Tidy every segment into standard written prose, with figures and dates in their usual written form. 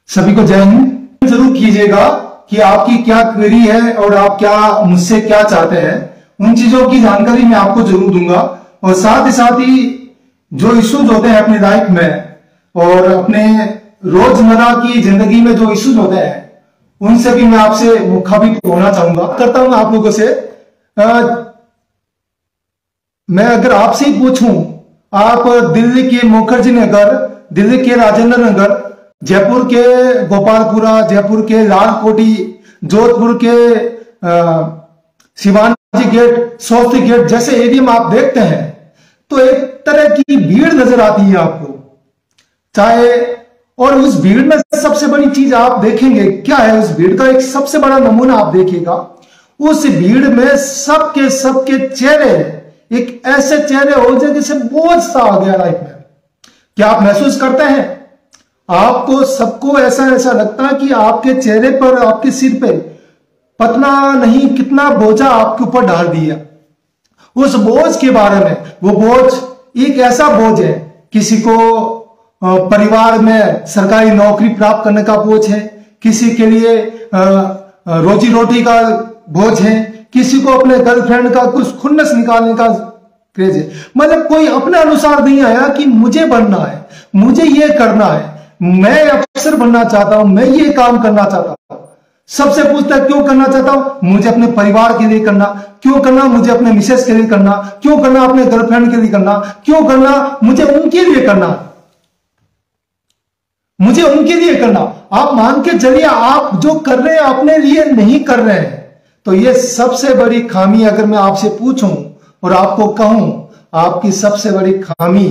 सभी को जय हिंद। जरूर कीजिएगा कि आपकी क्या क्वेरी है और आप क्या मुझसे क्या चाहते हैं, उन चीजों की जानकारी मैं आपको जरूर दूंगा। और साथ ही जो इश्यूज होते हैं अपनी लाइफ में और अपने रोजमर्रा की जिंदगी में जो इश्यूज होते हैं, उनसे भी मैं आपसे मुखाबिब होना चाहूंगा। करता हूं आप लोगों से। मैं अगर आपसे ही पूछूं, आप दिल्ली के मुखर्जी नगर, दिल्ली के राजेंद्र नगर, जयपुर के गोपालपुरा, जयपुर के लाल कोठी, जोधपुर के शिवाजी गेट, सोस्ती गेट जैसे एरिया में आप देखते हैं तो एक तरह की भीड़ नजर आती है आपको। चाहे और उस भीड़ में सबसे बड़ी चीज आप देखेंगे क्या है, उस भीड़ का एक सबसे बड़ा नमूना आप देखिएगा। उस भीड़ में सबके चेहरे एक ऐसे चेहरे हो जाए जैसे बोझ सा आ गया लाइफ में। क्या आप महसूस करते हैं? आपको सबको ऐसा लगता है कि आपके चेहरे पर, आपके सिर पे पता नहीं कितना बोझा आपके ऊपर डाल दिया। उस बोझ के बारे में, वो बोझ एक ऐसा बोझ है, किसी को परिवार में सरकारी नौकरी प्राप्त करने का बोझ है, किसी के लिए रोजी रोटी का बोझ है, किसी को अपने गर्लफ्रेंड का कुछ खुन्नस निकालने का क्रेज है। मतलब कोई अपने अनुसार नहीं आया कि मुझे बनना है, मुझे ये करना है, मैं अफसर बनना चाहता हूं, मैं ये काम करना चाहता हूं। सबसे पूछता है क्यों करना चाहता हूं? मुझे अपने परिवार के लिए करना। क्यों करना? मुझे अपने मिसेस के लिए करना। क्यों करना? अपने गर्लफ्रेंड के लिए करना। क्यों करना? मुझे उनके लिए करना, मुझे उनके लिए करना। आप मान के चलिए, आप जो कर रहे हैं अपने लिए नहीं कर रहे हैं। तो ये सबसे बड़ी खामी अगर मैं आपसे पूछूं और आपको कहूं, आपकी सबसे बड़ी खामी,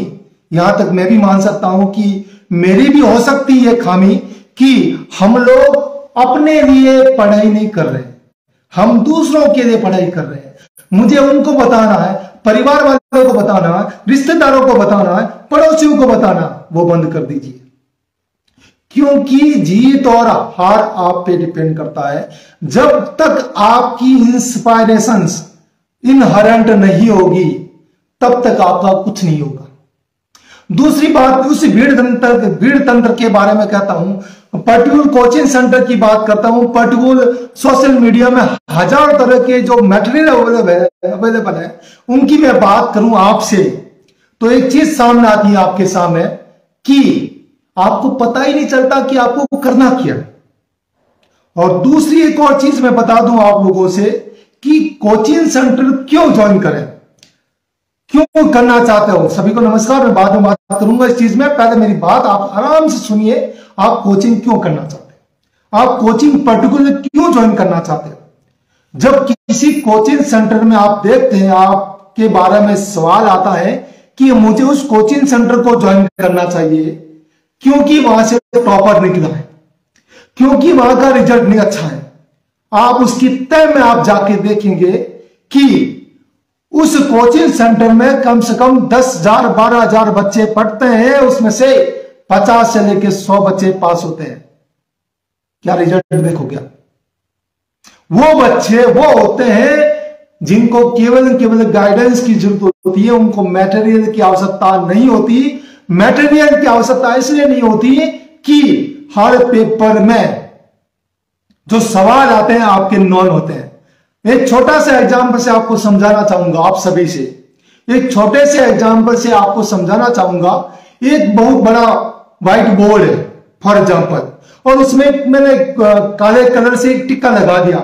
यहां तक मैं भी मान सकता हूं कि मेरी भी हो सकती है खामी, कि हम लोग अपने लिए पढ़ाई नहीं कर रहे, हम दूसरों के लिए पढ़ाई कर रहे हैं। मुझे उनको बताना है, परिवार वालों को बताना है, रिश्तेदारों को बताना है, पड़ोसियों को बताना, वो बंद कर दीजिए। क्योंकि जीत और हार आप पे डिपेंड करता है। जब तक आपकी इंस्पायरेशंस इनहेरेंट नहीं होगी, तब तक आपका कुछ नहीं होगा। दूसरी बात, उस भीड़ तंत्र के बारे में कहता हूं, पर्टिकुलर कोचिंग सेंटर की बात करता हूं, पर्टिकुलर सोशल मीडिया में हजार तरह के जो मटेरियल अवेलेबल है, उनकी मैं बात करूं आपसे, तो एक चीज सामने आती है आपके सामने कि आपको पता ही नहीं चलता कि आपको करना क्या। और दूसरी एक और चीज मैं बता दूं आप लोगों से कि कोचिंग सेंटर क्यों ज्वाइन करें, क्यों करना चाहते हो। सभी को नमस्कार, मैं बाद में बात करूंगा इस चीज में। पहले मेरी बात आप आराम से सुनिए। आप कोचिंग क्यों करना चाहते हैं, आप कोचिंग पर्टिकुलर क्यों ज्वाइन करना चाहते हो। जब किसी कोचिंग सेंटर में आप देखते हैं, आपके बारे में सवाल आता है कि मुझे उस कोचिंग सेंटर को ज्वाइन करना चाहिए क्योंकि वहां से टॉपर निकला है, क्योंकि वहां का रिजल्ट नहीं अच्छा है। आप उसकी तय में आप जाके देखेंगे कि उस कोचिंग सेंटर में कम से कम 10,000 12,000 बच्चे पढ़ते हैं, उसमें से 50 से लेकर 100 बच्चे पास होते हैं। क्या रिजल्ट देखो क्या? वो बच्चे वो होते हैं जिनको केवल गाइडेंस की जरूरत होती है, उनको मटेरियल की आवश्यकता नहीं होती। मटेरियल की आवश्यकता इसलिए नहीं होती कि हर पेपर में जो सवाल आते हैं आपके नॉन होते हैं। एक छोटा सा एग्जाम्पल से आपको समझाना चाहूंगा, आप सभी से एक छोटे से एग्जाम्पल से आपको समझाना चाहूंगा। एक बहुत बड़ा व्हाइट बोर्ड है फॉर एग्जाम्पल, और उसमें मैंने काले कलर से एक टिक्का लगा दिया,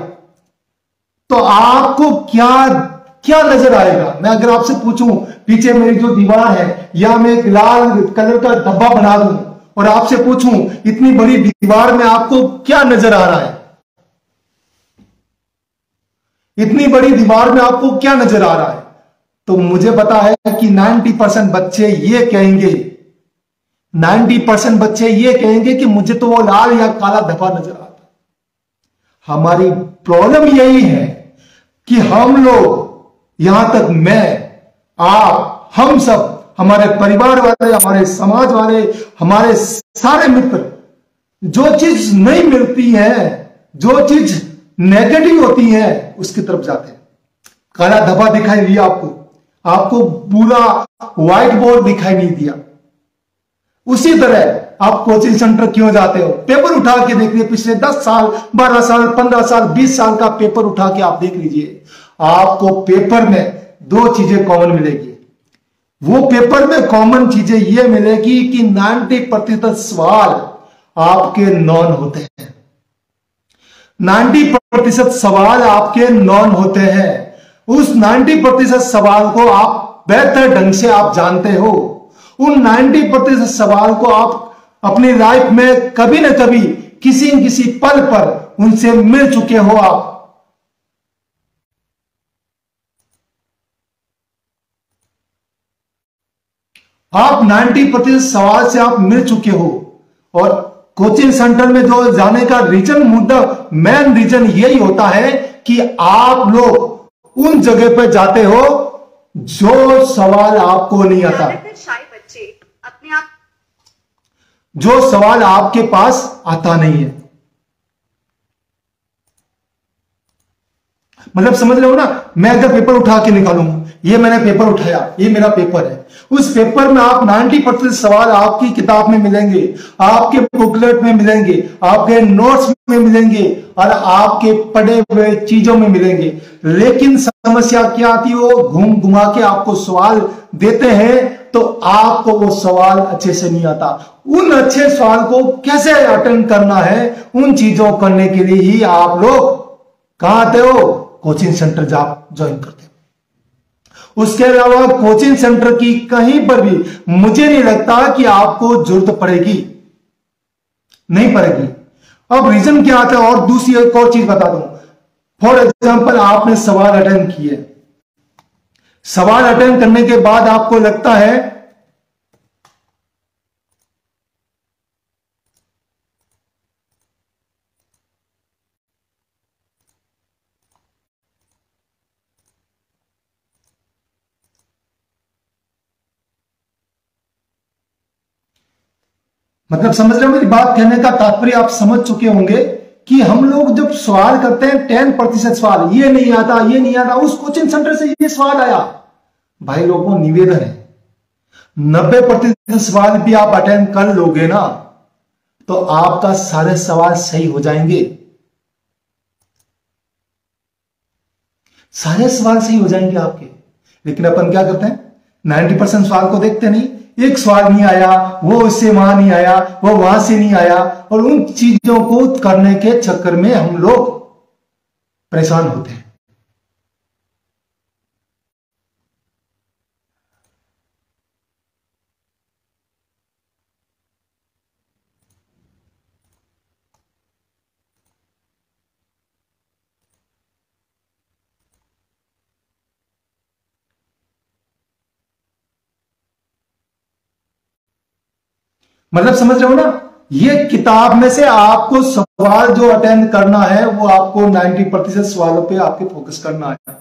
तो आपको क्या नजर आएगा? मैं अगर आपसे पूछूं पीछे मेरी जो दीवार है, या मैं एक लाल कलर का डब्बा बना दूं और आपसे पूछूं इतनी बड़ी दीवार में आपको क्या नजर आ रहा है? इतनी बड़ी दीवार में आपको क्या नजर आ रहा है? तो मुझे पता है कि 90% बच्चे ये कहेंगे, 90% बच्चे ये कहेंगे कि मुझे तो वो लाल या काला धब्बा नजर आता है। हमारी प्रॉब्लम यही है कि हम लोग, यहां तक मैं, आप, हम सब, हमारे परिवार वाले, हमारे समाज वाले, हमारे सारे मित्र, जो चीज नहीं मिलती है, जो चीज नेगेटिव होती है, उसकी तरफ जाते हैं। काला धब्बा दिखाई दिया आपको पूरा व्हाइट बोर्ड दिखाई नहीं दिया। उसी तरह आप कोचिंग सेंटर क्यों जाते हो? पेपर उठा के देख लीजिए, पिछले 10 साल, 12 साल, 15 साल, 20 साल का पेपर उठा के आप देख लीजिए, आपको पेपर में दो चीजें कॉमन मिलेगी। वो पेपर में कॉमन चीजें ये मिलेगी कि 90% सवाल आपके नॉन होते हैं। 90% सवाल आपके नॉन होते हैं। उस 90% सवाल को आप बेहतर ढंग से आप जानते हो। उन 90% सवाल को आप अपनी लाइफ में कभी ना कभी किसी न किसी पल पर उनसे मिल चुके हो। आप 90% सवाल से आप मिल चुके हो। और कोचिंग सेंटर में जो जाने का रीजन, मुद्दा, मेन रीजन यही होता है कि आप लोग उन जगह पर जाते हो जो सवाल आपको नहीं आता, अपने आप जो सवाल आपके पास आता नहीं है। मतलब समझ रहे हो ना? मैं अगर पेपर उठा के निकालूं, ये मैंने पेपर उठाया, ये मेरा पेपर है, उस पेपर में आप 90% सवाल आपकी किताब में मिलेंगे, आपके बुकलेट में मिलेंगे, आपके नोट्स में मिलेंगे और आपके पढ़े हुए चीजों में मिलेंगे। लेकिन समस्या क्या आती है? वो घूम घुमा के आपको सवाल देते हैं तो आपको वो सवाल अच्छे से नहीं आता। उन अच्छे सवाल को कैसे अटेंड करना है, उन चीजों करने के लिए ही आप लोग कहां आते हो? कोचिंग सेंटर ज्वाइन करते हो। उसके अलावा कोचिंग सेंटर की कहीं पर भी मुझे नहीं लगता कि आपको जरूरत पड़ेगी, नहीं पड़ेगी। अब रीजन क्या आता है? और दूसरी एक और चीज बता दूं। फॉर एग्जांपल, आपने सवाल अटेंड किए, सवाल अटेंड करने के बाद आपको लगता है मतलब समझ रहे हो मेरी बात? कहने का तात्पर्य आप समझ चुके होंगे कि हम लोग जब सवाल करते हैं 10% सवाल, ये नहीं आता, ये नहीं आता, उस कोचिंग सेंटर से ये सवाल आया, भाई लोगों निवेदन है 90% सवाल भी आप अटेंड कर लोगे ना तो आपका सारे सवाल सही हो जाएंगे। सारे सवाल सही हो जाएंगे आपके। लेकिन अपन क्या करते हैं? 90% सवाल को देखते नहीं, एक सवाल नहीं आया, वो इससे वहां नहीं आया, वो वहां से नहीं आया, और उन चीजों को करने के चक्कर में हम लोग परेशान होते हैं। मतलब समझ रहे हो ना? ये किताब में से आपको सवाल जो अटेंड करना है वो आपको 90% सवालों पे आपके फोकस करना है।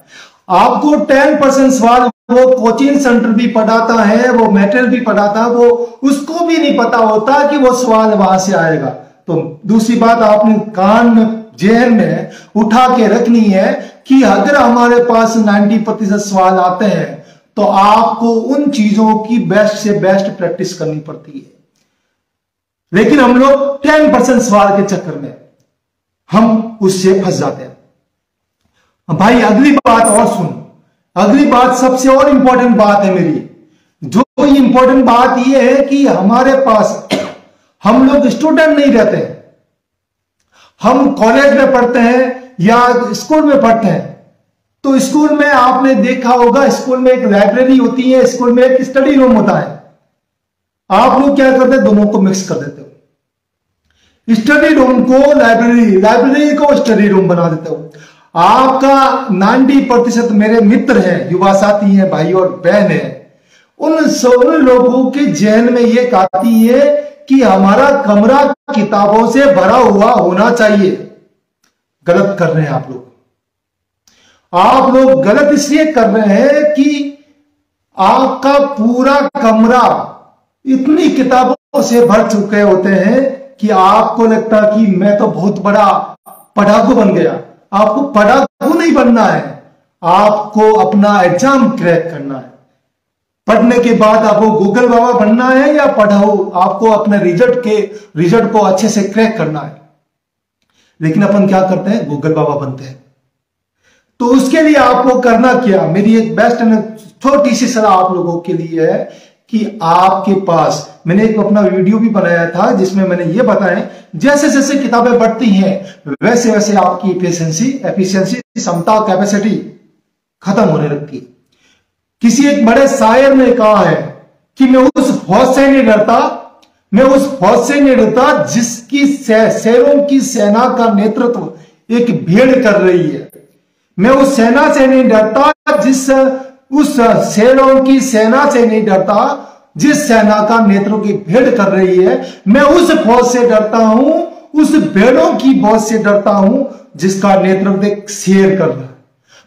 आपको 10% सवाल वो कोचिंग सेंटर भी पढ़ाता है, वो मटेरियल भी पढ़ाता है, वो उसको भी नहीं पता होता कि वो सवाल वहां से आएगा। तो दूसरी बात आपने कान में, जेहन में उठा के रखनी है कि अगर हमारे पास 90% सवाल आते हैं तो आपको उन चीजों की बेस्ट से बेस्ट प्रैक्टिस करनी पड़ती है। लेकिन हम लोग 10% सवाल के चक्कर में हम उससे फंस जाते हैं। भाई अगली बात और सुन, अगली बात सबसे और इंपॉर्टेंट बात है मेरी। जो इंपॉर्टेंट बात यह है कि हमारे पास हम लोग स्टूडेंट नहीं रहते, हम कॉलेज में पढ़ते हैं या स्कूल में पढ़ते हैं। तो स्कूल में आपने देखा होगा, स्कूल में एक लाइब्रेरी होती है, स्कूल में एक स्टडी रूम होता है। आप लोग क्या करते हैं? दोनों को मिक्स कर देते हो। स्टडी रूम को लाइब्रेरी, लाइब्रेरी को स्टडी रूम बना देते हो। आपका 90% मेरे मित्र हैं, युवा साथी हैं, भाई और बहन हैं, उन सब लोगों के जहन में ये आती है कि हमारा कमरा किताबों से भरा हुआ होना चाहिए। गलत कर रहे हैं आप लोग। आप लोग गलत इसलिए कर रहे हैं कि आपका पूरा कमरा इतनी किताबों से भर चुके होते हैं कि आपको लगता कि मैं तो बहुत बड़ा पढ़ाकू बन गया। आपको पढ़ाकू नहीं बनना है, आपको अपना एग्जाम क्रैक करना है। पढ़ने के बाद आपको गूगल बाबा बनना है या पढ़ाओ, आपको अपने रिजल्ट को अच्छे से क्रैक करना है। लेकिन अपन क्या करते हैं, गूगल बाबा बनते हैं। तो उसके लिए आपको करना क्या, मेरी एक बेस्ट एंड छोटी सी सलाह आप लोगों के लिए है कि आपके पास, मैंने एक अपना वीडियो भी बनाया था जिसमें मैंने ये बताया, जैसे जैसे किताबें बढ़ती हैं वैसे वैसे आपकी एफिशिएंसी, क्षमता, कैपेसिटी खत्म होने लगती है। किसी एक बड़े शायर ने कहा है कि मैं उस फौज से नहीं डरता जिसकी शेरों की सेना का नेतृत्व एक भेड़ कर रही है। मैं उस सेना से नहीं डरता उस शेरों की सेना से नहीं डरता जिस सेना का नेतृत्व की भेड़ कर रही है। मैं उस फौज से डरता हूं, उस भेड़ों की फौज से डरता हूं जिसका नेतृत्व एक शेर कर रहा है।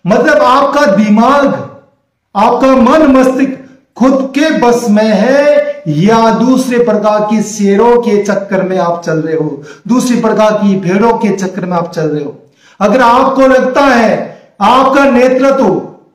मतलब आपका दिमाग, आपका मन मस्तिष्क खुद के बस में है या दूसरे प्रकार की शेरों के चक्कर में आप चल रहे हो, दूसरी प्रकार की भेड़ों के चक्कर में आप चल रहे हो। अगर आपको लगता है आपका नेतृत्व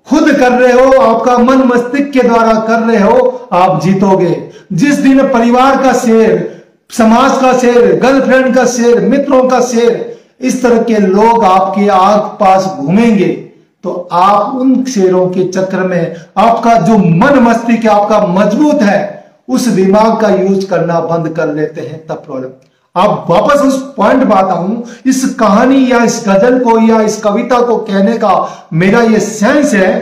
खुद कर रहे हो, आपका मन मस्तिष्क के द्वारा कर रहे हो, आप जीतोगे। जिस दिन परिवार का शेर, समाज का शेर, गर्लफ्रेंड का शेर, मित्रों का शेर, इस तरह के लोग आपके आस पास घूमेंगे तो आप उन शेरों के चक्कर में, आपका जो मन मस्तिष्क है आपका मजबूत है, उस दिमाग का यूज करना बंद कर लेते हैं, तब प्रॉब्लम। आप वापस उस पॉइंट पर आता हूं, इस कहानी या इस गजल को या इस कविता को कहने का मेरा ये सेंस है।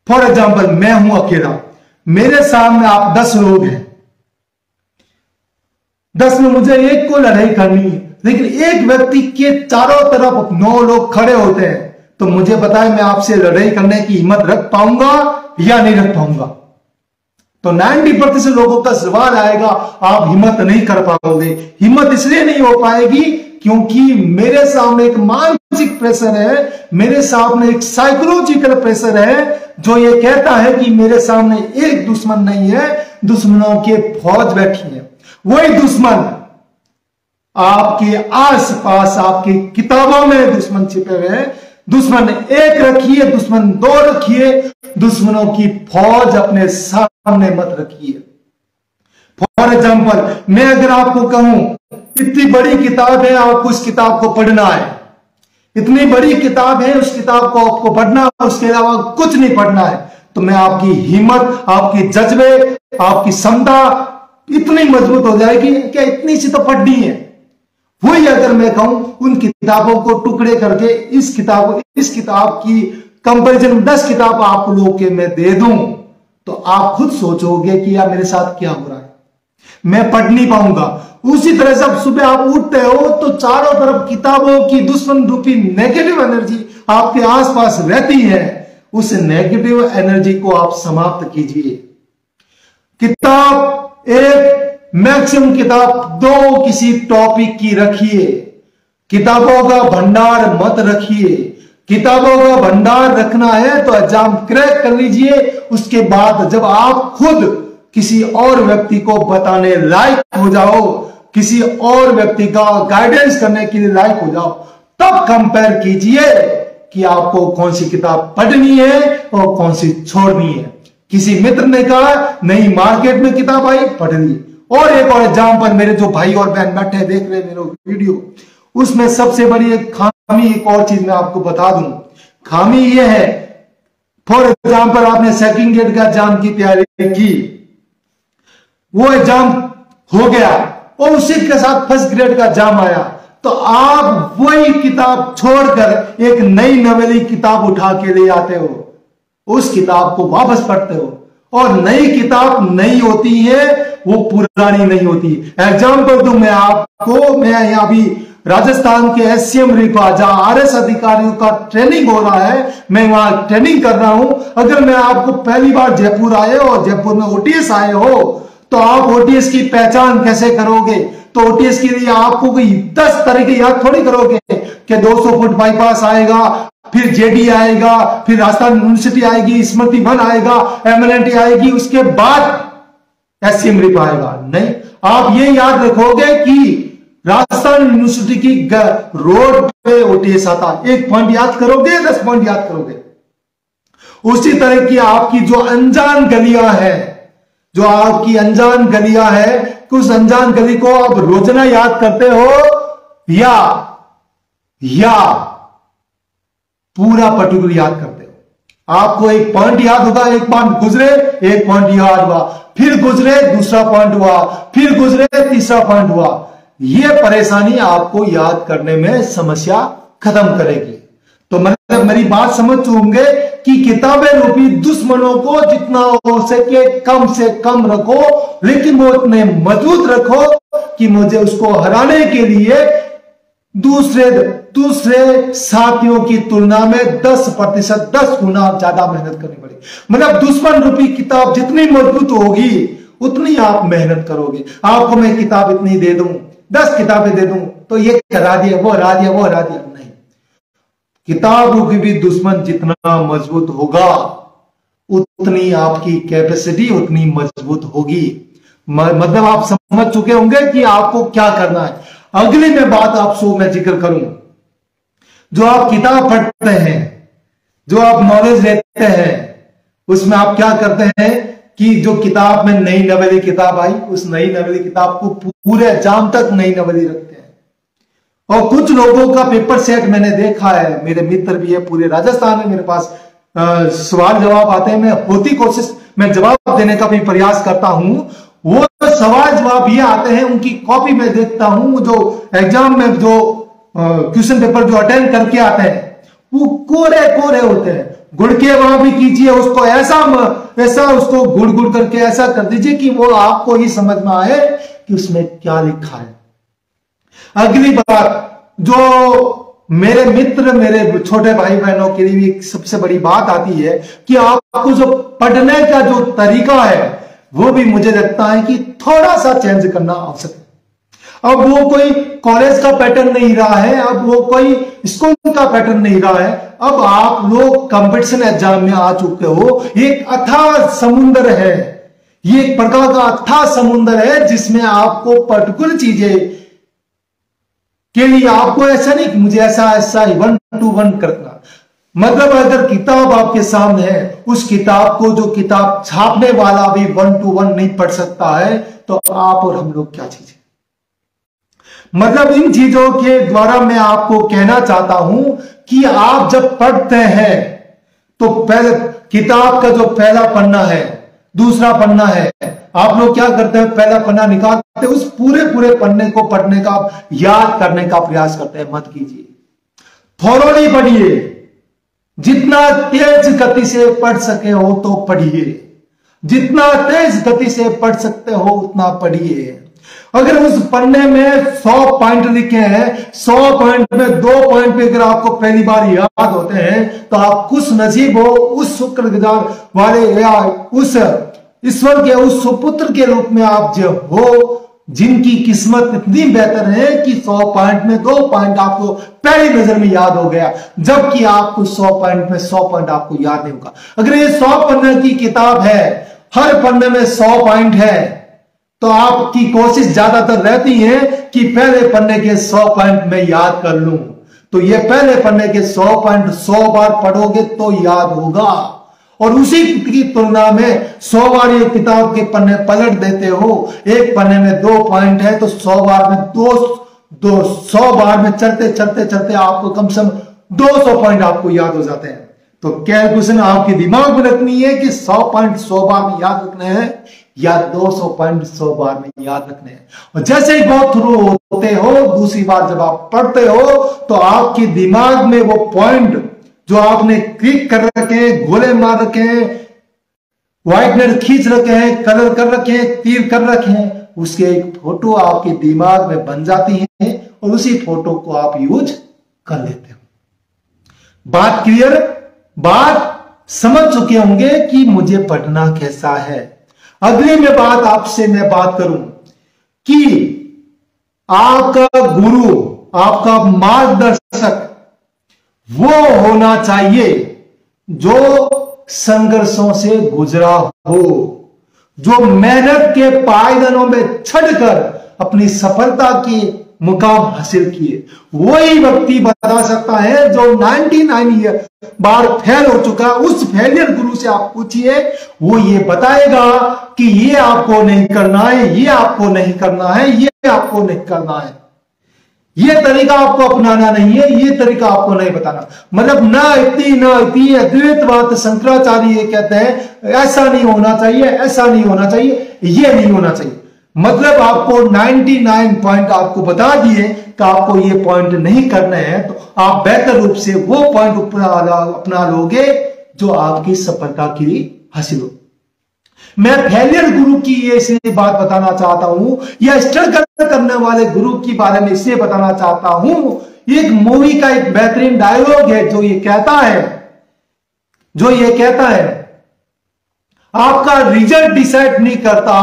फॉर एग्जाम्पल, मैं हूं अकेला, मेरे सामने आप 10 लोग हैं, 10 में मुझे एक को लड़ाई करनी है, लेकिन एक व्यक्ति के चारों तरफ 9 लोग खड़े होते हैं, तो मुझे बताएं मैं आपसे लड़ाई करने की हिम्मत रख पाऊंगा या नहीं रख पाऊंगा? तो 90% लोगों का सवाल आएगा, आप हिम्मत नहीं कर पाओगे। हिम्मत इसलिए नहीं हो पाएगी क्योंकि मेरे सामने एक मानसिक प्रेशर है, मेरे सामने एक साइकोलॉजिकल प्रेशर है जो ये कहता है कि मेरे सामने एक दुश्मन नहीं है, दुश्मनों के फौज बैठी है। वही दुश्मन आपके आसपास, आपकी किताबों में दुश्मन छिपे हुए हैं। दुश्मन एक रखिए, दुश्मन 2 रखिए, दुश्मनों की फौज अपने सामने मत रखिए। फॉर एग्जाम्पल, मैं अगर आपको कहूं इतनी बड़ी किताब है, आपको इस किताब को पढ़ना है, इतनी बड़ी किताब है, उस किताब को आपको पढ़ना है, उसके अलावा कुछ नहीं पढ़ना है, तो मैं आपकी हिम्मत, आपकी जज्बे, आपकी क्षमता इतनी मजबूत हो जाएगी कि इतनी सी तो पढ़नी है। वही अगर मैं कहूं उन किताबों को टुकड़े करके इस किताब की कंपैरिजन 10 किताब आप लोगों के मैं दे दूं, तो आप खुद सोचोगे कि यार मेरे साथ क्या हो रहा है, मैं पढ़ नहीं पाऊंगा। उसी तरह से अब सुबह आप उठते हो तो चारों तरफ किताबों की दुश्मन रूपी नेगेटिव एनर्जी आपके आसपास रहती है। उस नेगेटिव एनर्जी को आप समाप्त कीजिए। किताब एक, मैक्सिमम किताब 2 किसी टॉपिक की रखिए। किताबों का भंडार मत रखिए। किताबों का भंडार रखना है तो एग्जाम क्रैक कर लीजिए। उसके बाद जब आप खुद किसी और व्यक्ति को बताने लायक हो जाओ, किसी और व्यक्ति का गाइडेंस करने के लिए लायक हो जाओ, तब कंपेयर कीजिए कि आपको कौन सी किताब पढ़नी है और कौन सी छोड़नी है। किसी मित्र ने कहा नई मार्केट में किताब आई, पढ़ ली। और एक और एग्जाम्पल, मेरे जो भाई और बहन बैठे देख रहे मेरे वीडियो, उसमें सबसे बड़ी एक खामी, एक और चीज मैं आपको बता दूं। खामी यह है, फॉर एग्जाम्पल आपने सेकंड ग्रेड का एग्जाम की तैयारी की, वो एग्जाम हो गया और उसी के साथ फर्स्ट ग्रेड का एग्जाम आया, तो आप वही किताब छोड़कर एक नई नवेली किताब उठा के ले आते हो, उस किताब को वापस पढ़ते हो। और नई किताब नई होती है, वो पुरानी नहीं होती। एग्जाम्पल दूं मैं आपको, मैं यहां अभी राजस्थान के एससीएम रिपा जहां आरएस अधिकारियों का ट्रेनिंग हो रहा है, मैं वहां ट्रेनिंग कर रहा हूं। अगर मैं आपको पहली बार जयपुर आए हो और जयपुर में ओटीएस आए हो, तो आप ओटीएस की पहचान कैसे करोगे? तो ओटीएस के लिए आपको कोई 10 तरीके याद थोड़ी करोगे कि 200 फुट बाईपास आएगा, फिर जेडी आएगा, फिर राजस्थान यूनिवर्सिटी आएगी, स्मृति वन आएगा, एमएनएनटी आएगी, उसके बाद एससीएम रिपा आएगा। नहीं, आप ये याद रखोगे कि राजस्थान यूनिवर्सिटी की रोड पे ओटीएस आता। 1 पॉइंट याद करोगे, 10 पॉइंट याद करोगे। उसी तरह की आपकी जो अनजान गलियां हैं, जो आपकी अनजान गलियां है, उस अनजान गली को आप रोजाना याद करते हो या पूरा पर्टिकुलर याद करते हो। आपको एक पॉइंट याद होगा, एक पॉइंट गुजरे, एक पॉइंट याद हुआ, फिर गुजरे दूसरा पॉइंट हुआ, फिर गुजरे तीसरा पॉइंट हुआ। यह परेशानी आपको याद करने में समस्या खत्म करेगी। तो मतलब मेरी बात समझ चुके कि किताबें रूपी दुश्मनों को जितना हो सके कम से कम रखो, लेकिन वो इतने मजबूत रखो कि मुझे उसको हराने के लिए दूसरे साथियों की तुलना में 10% 10 गुना ज्यादा मेहनत करनी पड़ेगी। मतलब दुश्मन रूपी किताब जितनी मजबूत होगी उतनी आप मेहनत करोगे। आपको मैं किताब इतनी दे दूं, 10 किताबें दे दूं तो ये हरा दिया, वो हरा दिया, वो हरा दिया, नहीं। किताबों की भी दुश्मन जितना मजबूत होगा उतनी आपकी कैपेसिटी उतनी मजबूत होगी। मतलब आप समझ चुके होंगे कि आपको क्या करना है। अगली में बात आपसे मैं जिक्र करूं, जो आप किताब पढ़ते हैं, जो आप नॉलेज लेते हैं, उसमें आप क्या करते हैं कि जो किताब में नई नवेली किताब आई, उस नई नवेली किताब को पूरे एग्जाम तक नई नवेली रखते हैं। और कुछ लोगों का पेपर सेट मैंने देखा है, मेरे मित्र भी है पूरे राजस्थान में, मेरे पास सवाल जवाब आते हैं। मैं होती कोशिश, मैं जवाब देने का भी प्रयास करता हूं। वो सवाल जवाब ये आते हैं, उनकी कॉपी में देखता हूं, जो एग्जाम में जो क्वेश्चन पेपर जो अटेंड करके आते हैं वो कोरे कोरे होते हैं। गुड़ के वहां भी कीजिए उसको, ऐसा उसको गुड़ गुड़ करके ऐसा कर दीजिए कि वो आपको ही समझ में आए कि उसमें क्या लिखा है। अगली बात जो मेरे मित्र, मेरे छोटे भाई बहनों के लिए भी सबसे बड़ी बात आती है कि आपको जो पढ़ने का जो तरीका है वो भी मुझे लगता है कि थोड़ा सा चेंज करना आवश्यक है। अब वो कोई कॉलेज का पैटर्न नहीं रहा है, अब वो कोई स्कूल का पैटर्न नहीं रहा है। अब आप लोग कंपटीशन एग्जाम में आ चुके हो, एक अथाह समुद्र है, ये एक प्रकार का अथाह समुद्र है जिसमें आपको पर्टिकुलर चीजें के लिए आपको ऐसा नहीं कि मुझे ऐसा 1 to 1 करना। मतलब अगर किताब आपके सामने है, उस किताब को जो किताब छापने वाला भी 1 to 1 नहीं पढ़ सकता है, तो आप और हम लोग क्या चीज है। मतलब इन चीजों के द्वारा मैं आपको कहना चाहता हूं कि आप जब पढ़ते हैं तो पहले किताब का जो पहला पन्ना है, दूसरा पन्ना है, आप लोग क्या करते हैं, पहला पन्ना निकालते हैं, उस पूरे पन्ने को पढ़ने का, याद करने का प्रयास करते हैं। मत कीजिए, थोरोली पढ़िए, जितना तेज गति से पढ़ सके हो तो पढ़िए, जितना तेज गति से पढ़ सकते हो उतना पढ़िए। अगर उस पन्ने में 100 पॉइंट लिखे हैं, 100 पॉइंट में 2 पॉइंट पे अगर आपको पहली बार याद होते हैं तो आप खुश नसीब हो, उस शुक्रगुजार वाले या उस ईश्वर के उस सुपुत्र के रूप में आप जो हो, जिनकी किस्मत इतनी बेहतर है कि 100 पॉइंट में 2 पॉइंट आपको पहली नजर में याद हो गया, जबकि आपको 100 पॉइंट में 100 पॉइंट आपको याद नहीं होगा। अगर ये 100 पन्ने की किताब है, हर पन्ने में 100 पॉइंट है, तो आपकी कोशिश ज्यादातर रहती है कि पहले पन्ने के 100 पॉइंट में याद कर लूं। तो ये पहले पन्ने के 100 पॉइंट 100 बार पढ़ोगे तो याद होगा, और उसी की तुलना में 100 बार ये किताब के पन्ने पलट देते हो, एक पन्ने में 2 पॉइंट है तो 100 बार में 100 बार में चलते चलते चलते आपको कम से कम 200 पॉइंट आपको याद हो जाते हैं। तो कैलकुलेशन आपके दिमाग में रखनी है कि 100 पॉइंट 100 बार में याद रखने हैं या 200 पॉइंट 100 बार में याद रखने हैं। और जैसे ही गो थ्रू होते हो, दूसरी बार जब आप पढ़ते हो तो आपके दिमाग में वो पॉइंट जो आपने क्लिक कर रखे हैं, गोले मार रखे हैं, व्हाइटनर खींच रखे हैं, कलर कर रखे हैं, तीर कर रखे हैं, उसके एक फोटो आपके दिमाग में बन जाती है और उसी फोटो को आप यूज कर लेते हो। बात क्लियर? बात समझ चुके होंगे कि मुझे पढ़ना कैसा है। अगली में बात आपसे मैं बात करूं कि आपका गुरु, आपका मार्गदर्शक वो होना चाहिए जो संघर्षों से गुजरा हो, जो मेहनत के पायदानों में चढ़कर अपनी सफलता की मुकाम हासिल किए। वही व्यक्ति बता सकता है जो 99 बार फेल हो चुका है। उस फेलियर गुरु से आप पूछिए, वो ये बताएगा कि ये आपको नहीं करना है, ये आपको नहीं करना है, ये आपको नहीं करना है, ये तरीका आपको अपनाना नहीं है, ये तरीका आपको नहीं बताना। मतलब ना इतनी अद्वैतवाद शंकराचार्य ये कहते हैं ऐसा नहीं होना चाहिए, ऐसा नहीं होना चाहिए, ये नहीं होना चाहिए। मतलब आपको 99 पॉइंट आपको बता दिए कि आपको ये पॉइंट नहीं करने हैं, तो आप बेहतर रूप से वो पॉइंट अपना लोगे जो आपकी सफलता के लिए हासिल हो। मैं फेलियर गुरु की ये इसलिए बात बताना चाहता हूं, या स्ट्रगल करने वाले गुरु के बारे में इसलिए बताना चाहता हूं। एक मूवी का एक बेहतरीन डायलॉग है जो ये कहता है, आपका रिजल्ट डिसाइड नहीं करता,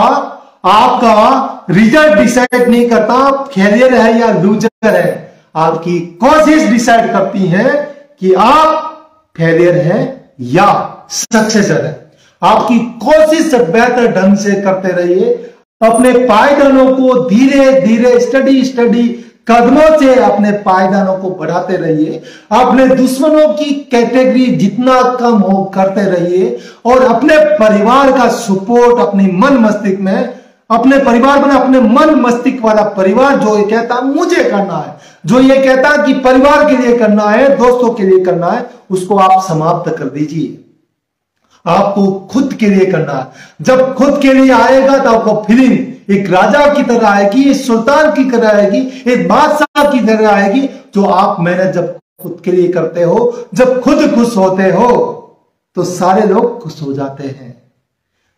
आपका रिजल्ट डिसाइड नहीं करता फेलियर है या लूजर है, आपकी कोशिश डिसाइड करती है कि आप फेलियर है या सक्सेसर है। आपकी कोशिश से बेहतर ढंग से करते रहिए, अपने पायदानों को धीरे धीरे स्टडी कदमों से अपने पायदानों को बढ़ाते रहिए। अपने दुश्मनों की कैटेगरी जितना कम हो करते रहिए, और अपने परिवार का सपोर्ट अपनी मन मस्तिष्क में, अपने परिवार में, अपने मन मस्तिष्क वाला परिवार जो ये कहता मुझे करना है, जो ये कहता कि परिवार के लिए करना है, दोस्तों के लिए करना है, उसको आप समाप्त कर दीजिए। आपको खुद के लिए करना है। जब खुद के लिए आएगा तो आपको फीलिंग एक राजा की तरह आएगी, एक सुल्तान की तरह आएगी, एक बादशाह की तरह आएगी। जो आप मेहनत जब खुद के लिए करते हो, जब खुद खुश होते हो तो सारे लोग खुश हो जाते हैं।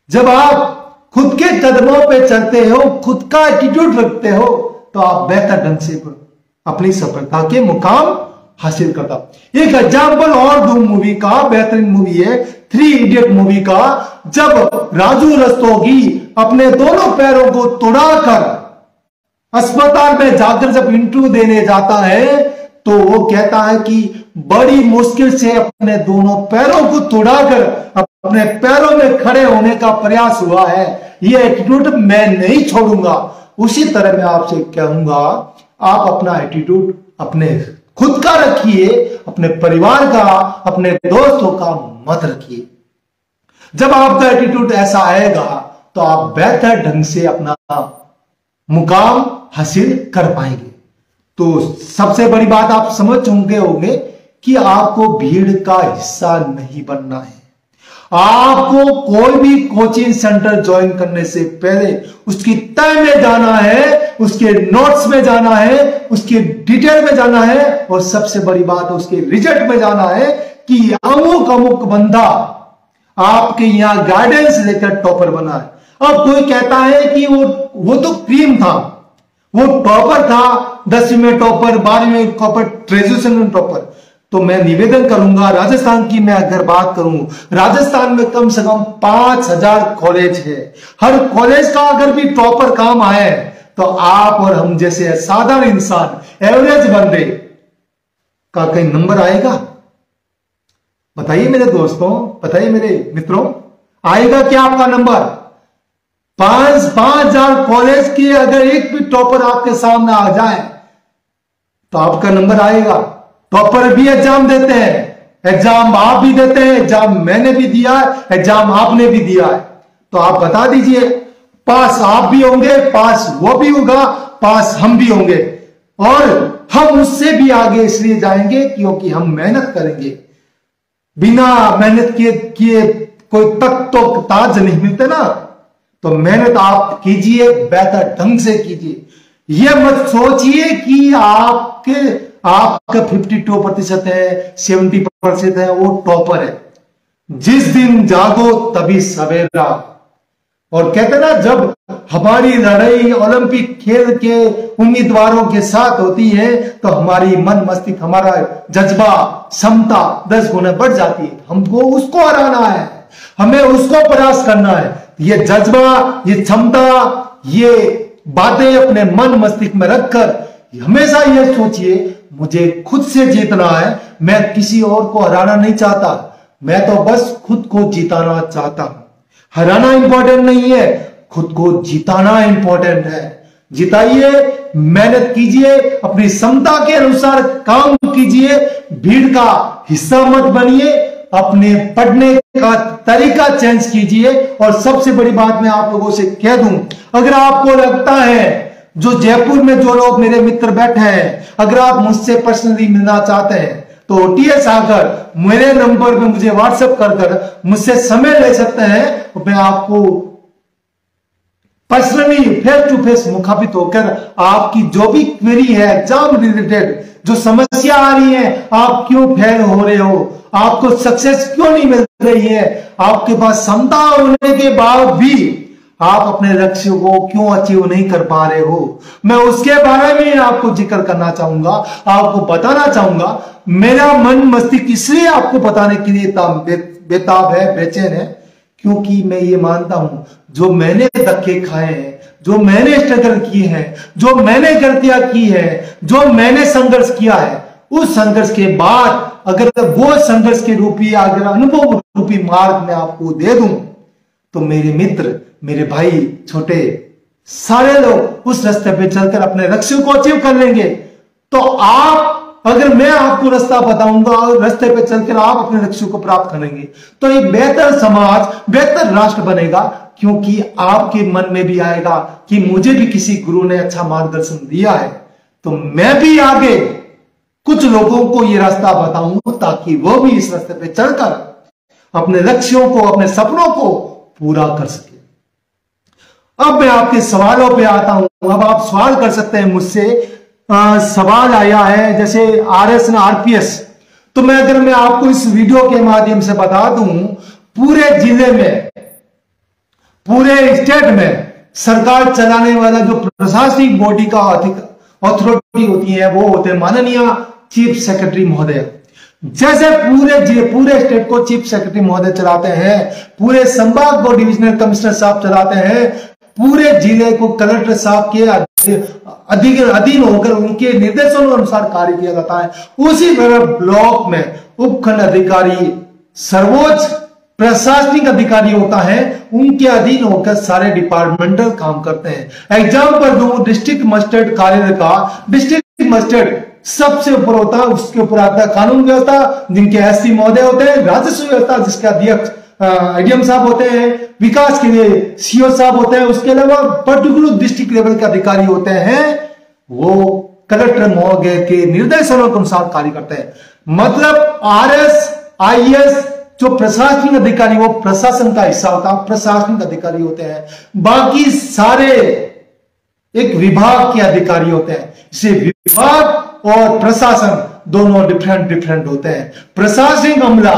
जब आप खुद के कदमों पे चलते हो, खुद का एटीट्यूड रखते हो, तो आप बेहतर ढंग से अपनी सफलता के मुकाम हासिल करता। एक एग्जाम्पल और दो मूवी का, बेहतरीन मूवी है 3 इडियट मूवी का। जब राजू रस्तोगी अपने दोनों पैरों को तोड़ाकर अस्पताल में जाकर जब इंटरव्यू देने जाता है, तो वो कहता है कि बड़ी मुश्किल से अपने दोनों पैरों को तोड़ाकर अपने पैरों में खड़े होने का प्रयास हुआ है, ये एटीट्यूड मैं नहीं छोड़ूंगा। उसी तरह मैं आपसे कहूंगा, आप अपना एटीट्यूड अपने खुद का रखिए, अपने परिवार का, अपने दोस्तों का मत रखिए। जब आपका एटीट्यूड ऐसा आएगा तो आप बेहतर ढंग से अपना मुकाम हासिल कर पाएंगे। तो सबसे बड़ी बात आप समझ चुके होंगे कि आपको भीड़ का हिस्सा नहीं बनना है। आपको कोई भी कोचिंग सेंटर ज्वाइन करने से पहले उसकी तय में जाना है, उसके नोट्स में जाना है, उसके डिटेल में जाना है, और सबसे बड़ी बात उसके रिजल्ट में जाना है कि अमुक बंदा आपके यहां गाइडेंस लेकर टॉपर बना है। अब कोई कहता है कि वो तो क्रीम था, वो टॉपर था, 10वीं में टॉपर, 12वीं में टॉपर, ग्रेजुएशन में टॉपर। तो मैं निवेदन करूंगा, राजस्थान की मैं अगर बात करूं, राजस्थान में कम से कम 5000 कॉलेज है। हर कॉलेज का अगर भी टॉपर काम आए तो आप और हम जैसे साधारण इंसान, एवरेज बंदे का कहीं नंबर आएगा? बताइए मेरे दोस्तों, बताइए मेरे मित्रों, आएगा क्या आपका नंबर? 5000 कॉलेज के अगर एक भी टॉपर आपके सामने आ जाए तो आपका नंबर आएगा। टॉपर भी एग्जाम देते हैं, एग्जाम आप भी देते हैं, एग्जाम मैंने भी दिया है, एग्जाम आपने भी दिया है। तो आप बता दीजिए, पास आप भी होंगे, पास वो भी होगा, पास हम भी होंगे, और हम उससे भी आगे इसलिए जाएंगे क्योंकि हम मेहनत करेंगे। बिना मेहनत किए कोई तक तो ताज नहीं मिलते ना। तो मेहनत आप कीजिए, बेहतर ढंग से कीजिए। यह मत सोचिए कि आपका 52% है, 70% है, वो टॉपर है। जिस दिन जागो तभी सवेरा। और कहते ना, जब हमारी लड़ाई ओलंपिक खेल के उम्मीदवारों के साथ होती है तो हमारी मन मस्तिष्क, हमारा जज्बा, क्षमता 10 गुना बढ़ जाती है। हमको उसको हराना है, हमें उसको प्रयास करना है। ये जज्बा, ये क्षमता, ये बातें अपने मन मस्तिष्क में रखकर हमेशा ये सोचिए, मुझे खुद से जीतना है, मैं किसी और को हराना नहीं चाहता, मैं तो बस खुद को जिताना चाहता हूं। हराना इंपॉर्टेंट नहीं है, खुद को जिताना इंपॉर्टेंट है। जिताइए, मेहनत कीजिए, अपनी क्षमता के अनुसार काम कीजिए, भीड़ का हिस्सा मत बनिए, अपने पढ़ने का तरीका चेंज कीजिए। और सबसे बड़ी बात मैं आप लोगों से कह दूं, अगर आपको लगता है, जो जयपुर में जो लोग मेरे मित्र बैठे हैं, अगर आप मुझसे पर्सनली मिलना चाहते हैं तो OTS आकर मेरे नंबर पे मुझे व्हाट्सएप कर मुझसे समय ले सकते हैं। मैं आपको पर्सनली फेस टू फेस मुखातिब होकर आपकी जो भी क्वेरी है, एग्जाम रिलेटेड जो समस्या आ रही है, आप क्यों फेल हो रहे हो, आपको सक्सेस क्यों नहीं मिल रही है, आपके पास क्षमता होने के बाद भी आप अपने लक्ष्य को क्यों अचीव नहीं कर पा रहे हो, मैं उसके बारे में आपको जिक्र करना चाहूंगा, आपको बताना चाहूंगा। मेरा मन मस्तिष्क इसलिए आपको बताने के लिए बेताब है, बेचैन है, क्योंकि मैं ये मानता हूं जो मैंने धक्के खाए हैं, जो मैंने स्ट्रगल किए हैं, जो मैंने गलतियां की है, जो मैंने संघर्ष किया है, उस संघर्ष के बाद अगर वो संघर्ष के रूपी अगर अनुभव रूपी मार्ग में आपको दे दूं तो मेरे मित्र, मेरे भाई, छोटे सारे लोग उस रास्ते पे चलकर अपने लक्ष्य को अचीव कर लेंगे। तो आप, अगर मैं आपको रास्ता बताऊंगा और रास्ते पे चलकर आप अपने लक्ष्य को प्राप्त करेंगे तो एक बेहतर समाज, बेहतर राष्ट्र बनेगा, क्योंकि आपके मन में भी आएगा कि मुझे भी किसी गुरु ने अच्छा मार्गदर्शन दिया है, तो मैं भी आगे कुछ लोगों को यह रास्ता बताऊं ताकि वो भी इस रास्ते पे चलकर अपने लक्ष्यों को, अपने सपनों को पूरा कर सके। अब मैं आपके सवालों पे आता हूं। अब आप सवाल कर सकते हैं मुझसे। सवाल आया है जैसे RS ना RPS, तो मैं आपको इस वीडियो के माध्यम से बता दूं, पूरे जिले में, पूरे स्टेट में सरकार चलाने वाला जो प्रशासनिक बॉडी का अथॉरिटी होती है वो होते हैं माननीय चीफ सेक्रेटरी महोदय। जैसे पूरे स्टेट को चीफ सेक्रेटरी महोदय चलाते हैं, पूरे संभाग को डिविजनल कमिश्नर साहब चलाते हैं, पूरे जिले को कलेक्टर साहब के अधीन होकर उनके निर्देशों के अनुसार कार्य किया जाता है, उसी तरह ब्लॉक में उपखंड अधिकारी सर्वोच्च प्रशासनिक अधिकारी होता है, उनके अधीन होकर सारे डिपार्टमेंटल काम करते हैं। एग्जाम्पल दूं, डिस्ट्रिक्ट मजिस्ट्रेट कार्यालय का डिस्ट्रिक्ट मजिस्ट्रेट सबसे ऊपर होता है, उसके ऊपर आता है कानून व्यवस्था जिनके SC महोदय होते हैं, राजस्व व्यवस्था जिसके अध्यक्ष ADM साहब होते हैं, विकास के लिए CO साहब होते हैं, उसके अलावा पर्टिकुलर डिस्ट्रिक्ट लेवल के अधिकारी होते हैं, वो कलेक्टर महोदय के निर्देशों के अनुसार कार्य करते हैं। मतलब RS IS जो प्रशासनिक अधिकारी, वो प्रशासन का हिस्सा होता है, प्रशासनिक अधिकारी होते हैं। बाकी सारे एक विभाग के अधिकारी होते हैं। इसे विभाग और प्रशासन दोनों डिफरेंट होते हैं। प्रशासनिक अमला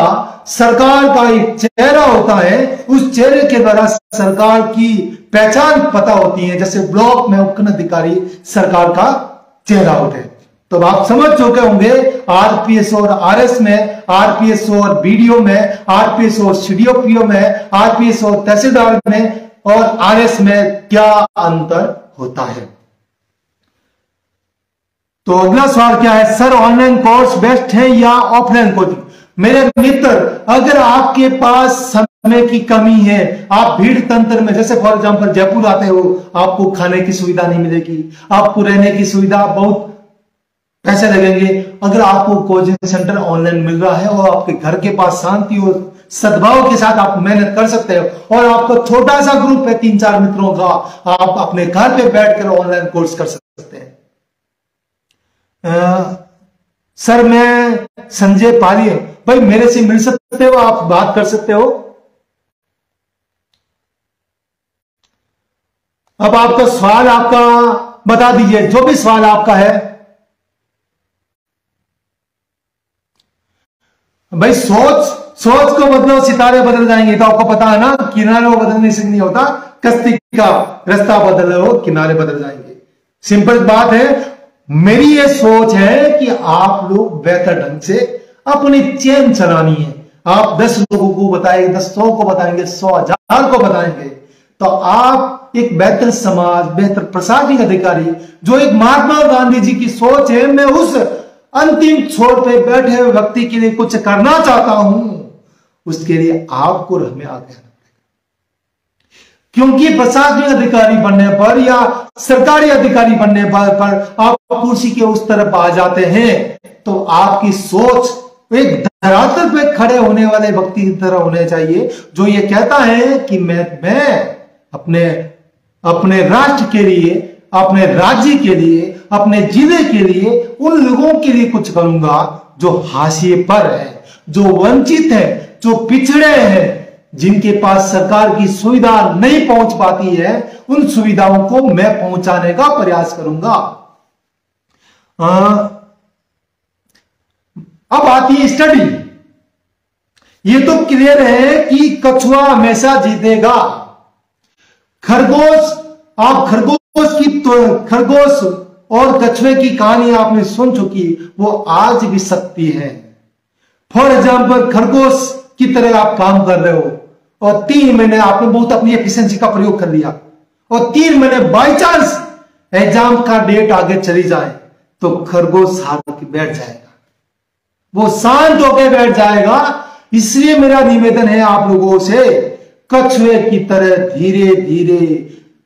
सरकार का एक चेहरा होता है, उस चेहरे के द्वारा सरकार की पहचान पता होती है। जैसे ब्लॉक में उपखंड अधिकारी सरकार का चेहरा होते हैं। तो आप समझ चुके होंगे RPS और RS में, RPS और BDO में, RPS और CDPO में, RPS और तहसीलदार में और RS में क्या अंतर होता है। तो अगला सवाल क्या है, सर ऑनलाइन कोर्स बेस्ट है या ऑफलाइन कोचिंग? मेरे मित्र, अगर आपके पास समय की कमी है, आप भीड़ तंत्र में, जैसे फॉर एग्जांपल जयपुर आते हो, आपको खाने की सुविधा नहीं मिलेगी, आपको रहने की सुविधा बहुत पैसे लगेंगे। अगर आपको कोचिंग सेंटर ऑनलाइन मिल रहा है और आपके घर के पास शांति और सद्भाव के साथ आप मेहनत कर सकते हो और आपको छोटा सा ग्रुप है 3-4 मित्रों का, आप अपने घर पे बैठकर ऑनलाइन कोर्स कर सकते हैं। सर मैं संजय पाली, भाई मेरे से मिल सकते हो, आप बात कर सकते हो। अब आपका सवाल आपका बता दीजिए, जो भी सवाल आपका है। भाई सोच को बदलो सितारे बदल जाएंगे, तो आपको पता है ना, किनारे को बदलने से नहीं होता, कश्ती का रास्ता बदलो किनारे बदल जाएंगे। सिंपल बात है। मेरी ये सोच है कि आप लोग बेहतर ढंग से अपनी चेन चलानी है। आप 10 लोगों को बताएंगे, 100 को बताएंगे, 100,000 को बताएंगे, तो आप एक बेहतर समाज, बेहतर प्रशासनिक अधिकारी, जो एक महात्मा गांधी जी की सोच है, मैं उस अंतिम छोर पे बैठे हुए व्यक्ति के लिए कुछ करना चाहता हूं, उसके लिए आपको हमें आगे आना पड़ेगा। क्योंकि प्रशासनिक अधिकारी बनने पर या सरकारी अधिकारी बनने पर आप कुर्सी के उस तरफ आ जाते हैं तो आपकी सोच एक धरातल पे खड़े होने वाले व्यक्ति की तरह होने चाहिए, जो ये कहता है कि मैं अपने राष्ट्र के लिए, अपने राज्य के लिए, अपने जिले के लिए, उन लोगों के लिए कुछ करूंगा जो हाशिए पर है, जो वंचित है, जो पिछड़े हैं, जिनके पास सरकार की सुविधा नहीं पहुंच पाती है, उन सुविधाओं को मैं पहुंचाने का प्रयास करूंगा। अब आती है स्टडी। ये तो क्लियर है कि कछुआ हमेशा जीतेगा। खरगोश खरगोश और कछुए की कहानी आपने सुन चुकी, वो आज भी सत्य है। फॉर एग्जाम्पल, खरगोश की तरह आप काम कर रहे हो और 3 महीने आपने बहुत अपनी एफिशिएंसी का प्रयोग कर लिया और 3 महीने बाई चांस एग्जाम का डेट आगे चली जाए तो खरगोश हार के बैठ जाएगा, वो शांत होकर बैठ जाएगा। इसलिए मेरा निवेदन है आप लोगों से, कछुए की तरह धीरे धीरे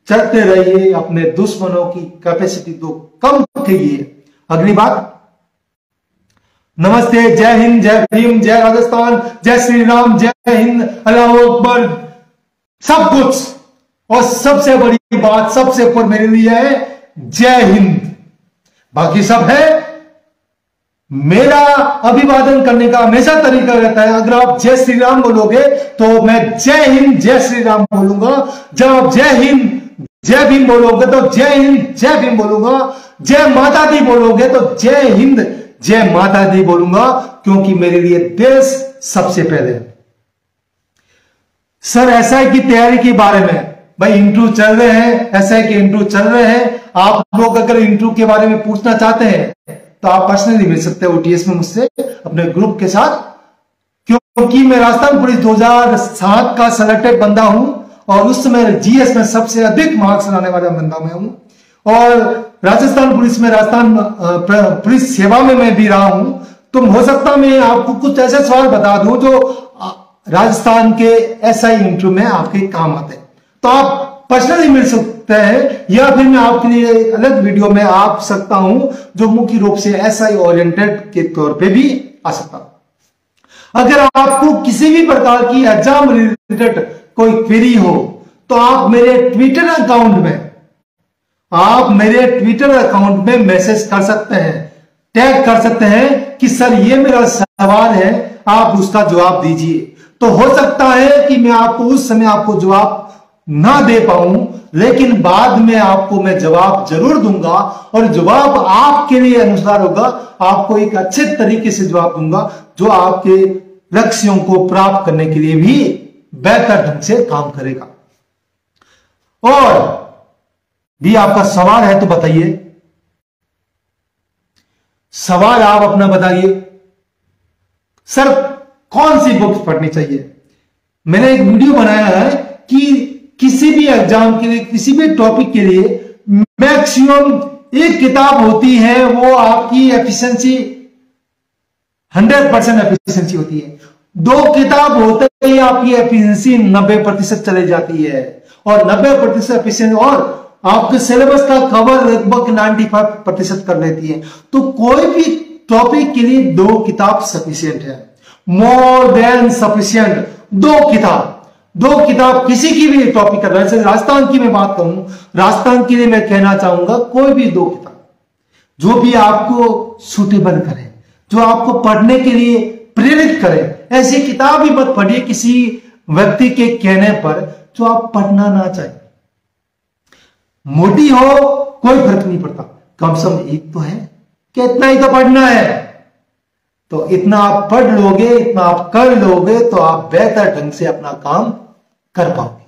चलते रहिए, अपने दुश्मनों की कैपेसिटी तो कम कीजिए। अगली बात, नमस्ते, जय हिंद, जय भीम, जय राजस्थान, जय श्री राम, जय हिंद, अल्लाह अकबर, सब कुछ। और सबसे बड़ी बात, सबसे ऊपर मेरे लिए है जय हिंद, बाकी सब है। मेरा अभिवादन करने का हमेशा तरीका रहता है, अगर आप जय श्री राम बोलोगे तो मैं जय हिंद जय श्री राम बोलूंगा, जब आप जय हिंद जय भीम बोलोगे तो जय हिंद जय भीम बोलूंगा, जय माता दी बोलोगे तो जय हिंद जय माता दी बोलूंगा, क्योंकि मेरे लिए देश सबसे पहले। सर एसआई की तैयारी के बारे में, भाई इंटरव्यू चल रहे हैं, एसआई के इंटरव्यू चल रहे हैं। आप लोग अगर इंटरव्यू के बारे में पूछना चाहते हैं तो आप पर्सनली मिल सकते हैं ओटीएस में मुझसे, अपने ग्रुप के साथ, क्योंकि मैं राजस्थान पुलिस 2007 का सेलेक्टेड बंदा हूं और उस समय जीएस में सबसे अधिक मार्क्स लाने वाला बंदा मैं हूं और राजस्थान पुलिस में, राजस्थान पुलिस सेवा में मैं भी रहा हूं। तो हो सकता मैं आपको कुछ ऐसे सवाल बता दूं जो राजस्थान के एसआई इंटरव्यू में आपके काम आते हैं, तो आप पर्सनली मिल सकते हैं या फिर मैं आपके लिए अलग वीडियो में आ सकता हूं जो मुख्य रूप से एसआई ओरिएंटेड के तौर पे भी आ सकता हूं। अगर आपको किसी भी प्रकार की एग्जाम रिलेटेड कोई क्वेरी हो तो आप मेरे ट्विटर अकाउंट में मैसेज कर सकते हैं, टैग कर सकते हैं कि सर ये मेरा सवाल है, आप उसका जवाब दीजिए। तो हो सकता है कि मैं आपको उस समय आपको जवाब ना दे पाऊं, लेकिन बाद में आपको मैं जवाब जरूर दूंगा और जवाब आपके लिए अनुसार होगा, आपको एक अच्छे तरीके से जवाब दूंगा जो आपके लक्ष्यों को प्राप्त करने के लिए भी बेहतर ढंग से काम करेगा। और भी आपका सवाल है तो बताइए, सवाल आप अपना बताइए। सर कौन सी बुक्स पढ़नी चाहिए? मैंने एक वीडियो बनाया है कि किसी भी एग्जाम के लिए, किसी भी टॉपिक के लिए मैक्सिमम एक किताब होती है, वो आपकी एफिशिएंसी 100% एफिशिएंसी होती है। 2 किताब होते ही आपकी एफिशिएंसी 90% चली जाती है और 90% एफिशिएंसी और आपके सिलेबस का कवर लगभग 95% कर लेती है। तो कोई भी टॉपिक के लिए 2 किताब सफिशिएंट है, मोर देन सफिशिएंट। 2 किताब किसी की भी टॉपिक कर रहा है। राजस्थान की मैं बात करूं, राजस्थान के लिए मैं कहना चाहूंगा कोई भी 2 किताब जो भी आपको सुटेबल करे, जो आपको पढ़ने के लिए प्रेरित करे, ऐसी किताब भी मत पढ़िए किसी व्यक्ति के कहने पर जो आप पढ़ना ना चाहे। मोटी हो कोई फर्क नहीं पड़ता, कम से कम एक तो है कि इतना ही तो पढ़ना है, तो इतना आप पढ़ लोगे, इतना आप कर लोगे तो आप बेहतर ढंग से अपना काम कर पाओगे।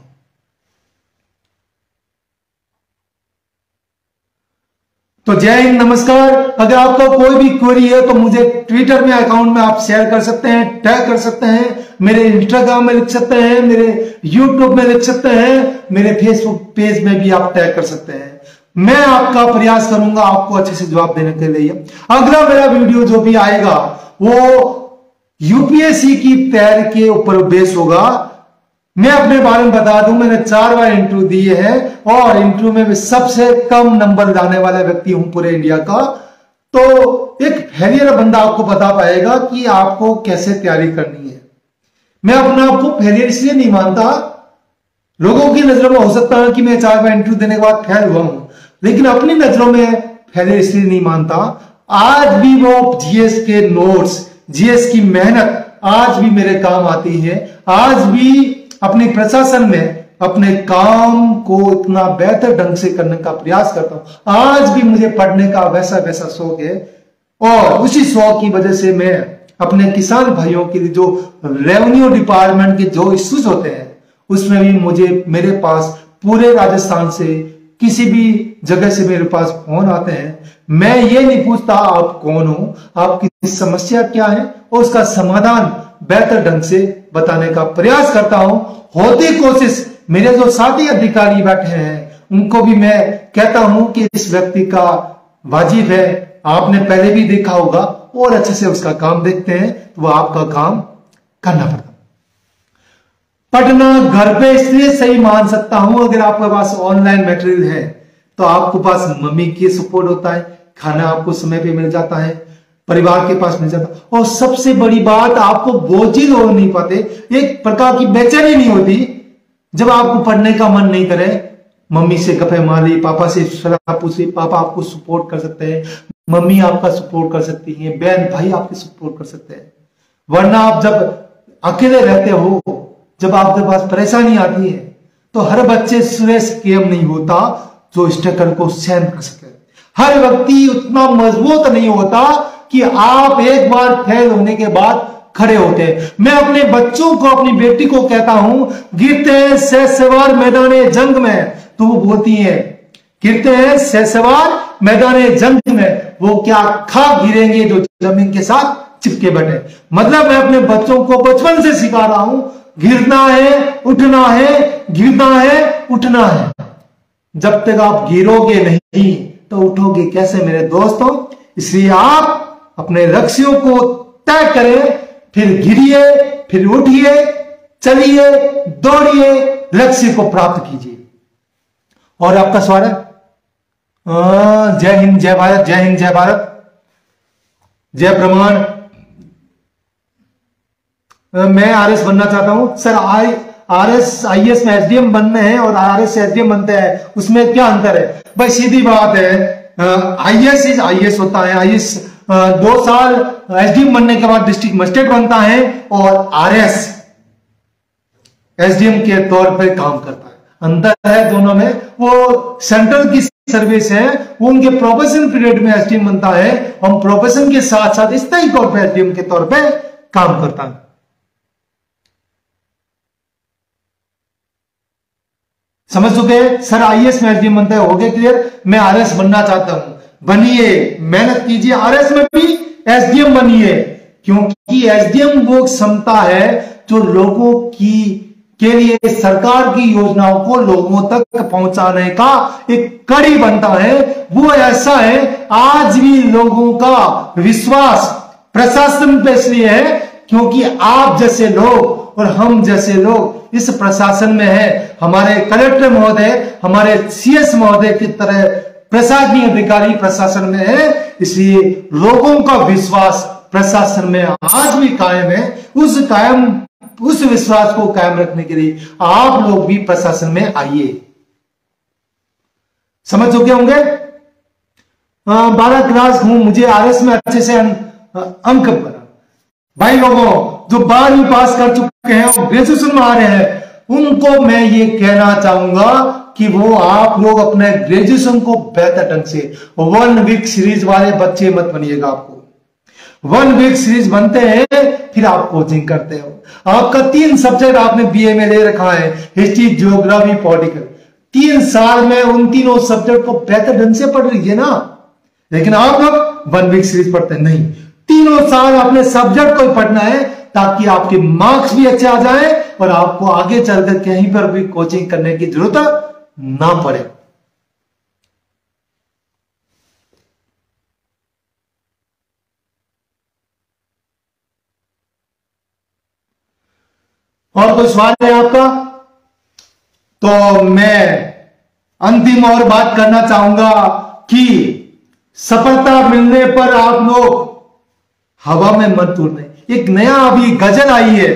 तो जय हिंद, नमस्कार। अगर आपका कोई भी क्वेरी है तो मुझे ट्विटर में अकाउंट में आप शेयर कर सकते हैं, टैग कर सकते हैं, मेरे इंस्टाग्राम में लिख सकते हैं, मेरे यूट्यूब में लिख सकते हैं, मेरे फेसबुक पेज में भी आप टैग कर सकते हैं। मैं आपका प्रयास करूंगा आपको अच्छे से जवाब देने के लिए। अगला मेरा वीडियो जो भी आएगा वो यूपीएससी की तैयारी के ऊपर बेस होगा। मैं अपने बारे में बता दूं, मैंने 4 बार इंटरव्यू दिए हैं और इंटरव्यू में भी सबसे कम नंबर लाने वाला व्यक्ति हूं पूरे इंडिया का। तो एक फेलियर बंदा आपको बता पाएगा कि आपको कैसे तैयारी करनी है। मैं अपने आप को फेलियर इसलिए नहीं मानता, लोगों की नजरों में हो सकता है कि मैं 4 बार इंटरव्यू देने के बाद फेल हुआ हूं, लेकिन अपनी नजरों में फेलियर इसलिए नहीं मानता। आज भी वो जीएस के नोट्स, जीएस की मेहनत आज भी मेरे काम आती है। आज भी अपने प्रशासन में अपने काम को इतना बेहतर ढंग से करने का प्रयास करता हूं। आज भी मुझे पढ़ने का वैसा वैसा शौक है और उसी शौक की वजह से मैं अपने किसान भाइयों के लिए जो रेवेन्यू डिपार्टमेंट के जो इश्यूज होते हैं उसमें भी मुझे, मेरे पास पूरे राजस्थान से किसी भी जगह से मेरे पास फोन आते हैं। मैं ये नहीं पूछता आप कौन हो, आपकी समस्या क्या है और उसका समाधान बेहतर ढंग से बताने का प्रयास करता हूं। होती कोशिश, मेरे जो साथी अधिकारी बैठे हैं उनको भी मैं कहता हूं कि इस व्यक्ति का वाजिब है, आपने पहले भी देखा होगा और अच्छे से उसका काम देखते हैं तो वो आपका काम करना पड़ता। पढ़ना घर पे इसलिए सही मान सकता हूं, अगर आपके पास ऑनलाइन मटेरियल है तो आपके पास मम्मी की सपोर्ट होता है, खाना आपको समय पे मिल जाता है, परिवार के पास मिल जाता है और सबसे बड़ी बात आपको बोझिल हो नहीं पाते, एक प्रकार की बेचैनी नहीं होती। जब आपको पढ़ने का मन नहीं करे, मम्मी से गप्पे मारी, पापा से सलाह पूछी, पापा आपको सपोर्ट कर सकते हैं, मम्मी आपका सपोर्ट कर सकती है, बहन भाई आपकी सपोर्ट कर सकते हैं। वरना आप जब अकेले रहते हो, जब आपके पास परेशानी आती है तो हर बच्चे सुरेश केम नहीं होता जो स्ट्रगल को सहन कर सके। हर व्यक्ति उतना मजबूत नहीं होता कि आप एक बार फेल होने के बाद खड़े होते हैं। मैं अपने बच्चों को, अपनी बेटी को कहता हूं, गिरते हैं सहसवार मैदाने जंग में, तो वो बोलती है गिरते हैं सहसवार मैदाने जंग में, वो क्या खाक गिरेंगे जो जमीन के साथ चिपके बैठे। मतलब मैं अपने बच्चों को बचपन से सिखा रहा हूं, गिरना है उठना है, गिरना है उठना है। जब तक आप गिरोगे नहीं तो उठोगे कैसे मेरे दोस्तों। इसलिए आप अपने लक्ष्यों को तय करें, फिर गिरिए, फिर उठिए, चलिए, दौड़िए, लक्ष्य को प्राप्त कीजिए। और आपका स्वागत। जय हिंद जय भारत, जय हिंद जय भारत, जय प्रमाण। मैं आरएस बनना चाहता हूं सर। आरएस आईएएस में एसडीएम बनने हैं और आरएस एसडीएम बनते हैं, उसमें क्या अंतर है? भाई सीधी बात है, आईएएस आईएएस होता है, आईएएस 2 साल एसडीएम बनने के बाद डिस्ट्रिक्ट मजिस्ट्रेट बनता है और आरएस एसडीएम के तौर पर काम करता है। अंतर है दोनों में। वो सेंट्रल की सर्विस है, वो उनके प्रोबेशन पीरियड में एसडीएम बनता है, हम प्रोबेशन के साथ साथ स्थायी तौर पर एसडीएम के तौर पर काम करता है। समझ चुके हैं सर? आईएएस में एसडीएम बनता है, हो गया क्लियर? मैं आरएस बनना चाहता हूं, बनिए, मेहनत कीजिए, आरएस में भी एसडीएम बनिए, क्योंकि एसडीएम वो क्षमता है जो लोगों की के लिए सरकार की योजनाओं को लोगों तक पहुंचाने का एक कड़ी बनता है। वो ऐसा है, आज भी लोगों का विश्वास प्रशासन पे इसलिए है क्योंकि आप जैसे लोग और हम जैसे लोग इस प्रशासन में है। हमारे कलेक्टर महोदय, हमारे सीएस महोदय की तरह प्रशासनिक अधिकारी प्रशासन में है, इसलिए लोगों का विश्वास प्रशासन में आज भी कायम है। उस विश्वास को कायम रखने के लिए आप लोग भी प्रशासन में आइए। समझ चुके होंगे? 12 क्लास हूं, मुझे आरएस में अच्छे से अंक बना। भाई लोगों जो 12वीं पास कर चुके हैं और ग्रेजुएशन में आ रहे हैं, उनको मैं ये कहना चाहूंगा कि वो आप लोग अपने ग्रेजुएशन को बेहतर ढंग से, 1 वीक सीरीज वाले बच्चे मत बनिएगा। आपको 1 वीक सीरीज बनते हैं, फिर आप कोचिंग करते हो। आपका 3 सब्जेक्ट आपने बीए में ले रखा है, हिस्ट्री, ज्योग्राफी, पॉलिटिकल। 3 साल में उन तीनों सब्जेक्ट को बेहतर ढंग से पढ़ लीजिए ना। लेकिन आप लोग 1 वीक सीरीज पढ़ते नहीं, तीनों साल अपने सब्जेक्ट को पढ़ना है ताकि आपके मार्क्स भी अच्छे आ जाए और आपको आगे चलकर कहीं पर भी कोचिंग करने की जरूरत ना पड़े। और कोई सवाल है आपका? तो मैं अंतिम और बात करना चाहूंगा कि सफलता मिलने पर आप लोग हवा में मत उड़ने। एक नया अभी गजल आई है,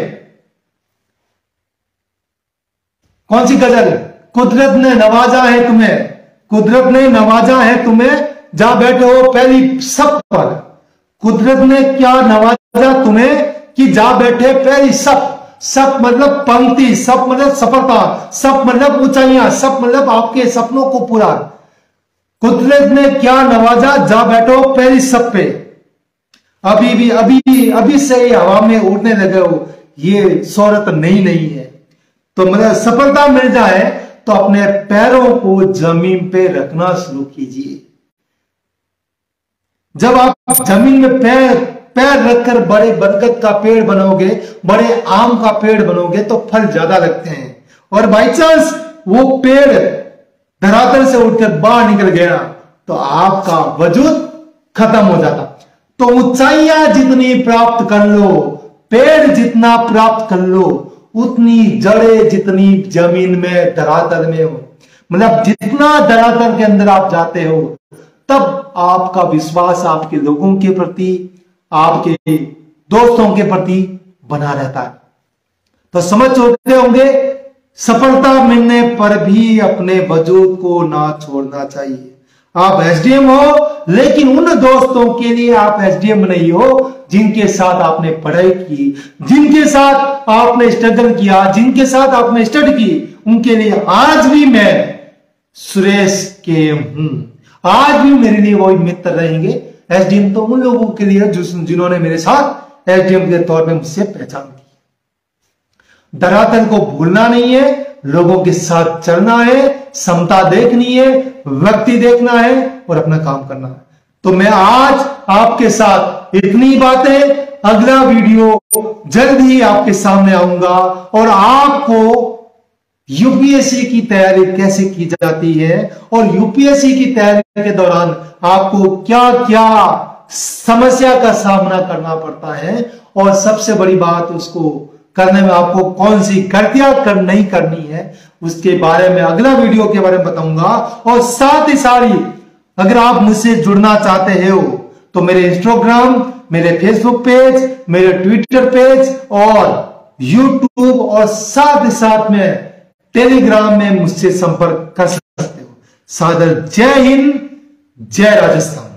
कौन सी गजल? कुदरत ने नवाजा है तुम्हें, कुदरत ने नवाजा है तुम्हें, जा बैठे हो पहली सब पर। कुदरत ने क्या नवाजा तुम्हें कि जा बैठे पहली सब। सब मतलब पंक्ति, सब मतलब सफलता, सब मतलब ऊंचाइयां, सब मतलब आपके सपनों को पूरा। कुदरत ने क्या नवाजा, जा बैठो पहली सब पे। अभी से ही हवा में उड़ने लगे हो, ये शोहरत नहीं है। तो मतलब सफलता मिल जाए तो अपने पैरों को जमीन पे रखना शुरू कीजिए। जब आप जमीन में पैर रखकर बड़े बरगद का पेड़ बनोगे, बड़े आम का पेड़ बनोगे तो फल ज्यादा लगते हैं। और बाई चांस वो पेड़ धरातल से उठकर बाहर निकल गया तो आपका वजूद खत्म हो जाता। तो ऊंचाइयां जितनी प्राप्त कर लो, पेड़ जितना प्राप्त कर लो, उतनी जड़ें जितनी जमीन में धरातल में हो, मतलब जितना धरातल के अंदर आप जाते हो, तब आपका विश्वास आपके लोगों के प्रति, आपके दोस्तों के प्रति बना रहता है। तो समझ चुके होंगे, सफलता मिलने पर भी अपने वजूद को ना छोड़ना चाहिए। आप एसडीएम हो, लेकिन उन दोस्तों के लिए आप एसडीएम नहीं हो जिनके साथ आपने पढ़ाई की, जिनके साथ आपने स्ट्रगल किया, जिनके साथ आपने स्टडी की, उनके लिए आज भी मैं सुरेश के हूं। आज भी मेरे लिए वही मित्र रहेंगे। एसडीएम तो उन लोगों के लिए जिन्होंने मेरे साथ एसडीएम के तौर पे मुझसे पहचान की। धरातल को भूलना नहीं है, लोगों के साथ चलना है, समता देखनी है, व्यक्ति देखना है और अपना काम करना है। तो मैं आज आपके साथ इतनी बातें, अगला वीडियो जल्द ही आपके सामने आऊंगा और आपको यूपीएससी की तैयारी कैसे की जाती है और यूपीएससी की तैयारी के दौरान आपको क्या क्या समस्या का सामना करना पड़ता है और सबसे बड़ी बात, उसको करने में आपको कौन सी गलतियां नहीं करनी है, उसके बारे में अगला वीडियो के बारे में बताऊंगा। और साथ ही अगर आप मुझसे जुड़ना चाहते हो तो मेरे इंस्टाग्राम, मेरे फेसबुक पेज, मेरे ट्विटर पेज और यूट्यूब और साथ में टेलीग्राम में मुझसे संपर्क कर सकते हो। सादर जय हिंद, जय राजस्थान।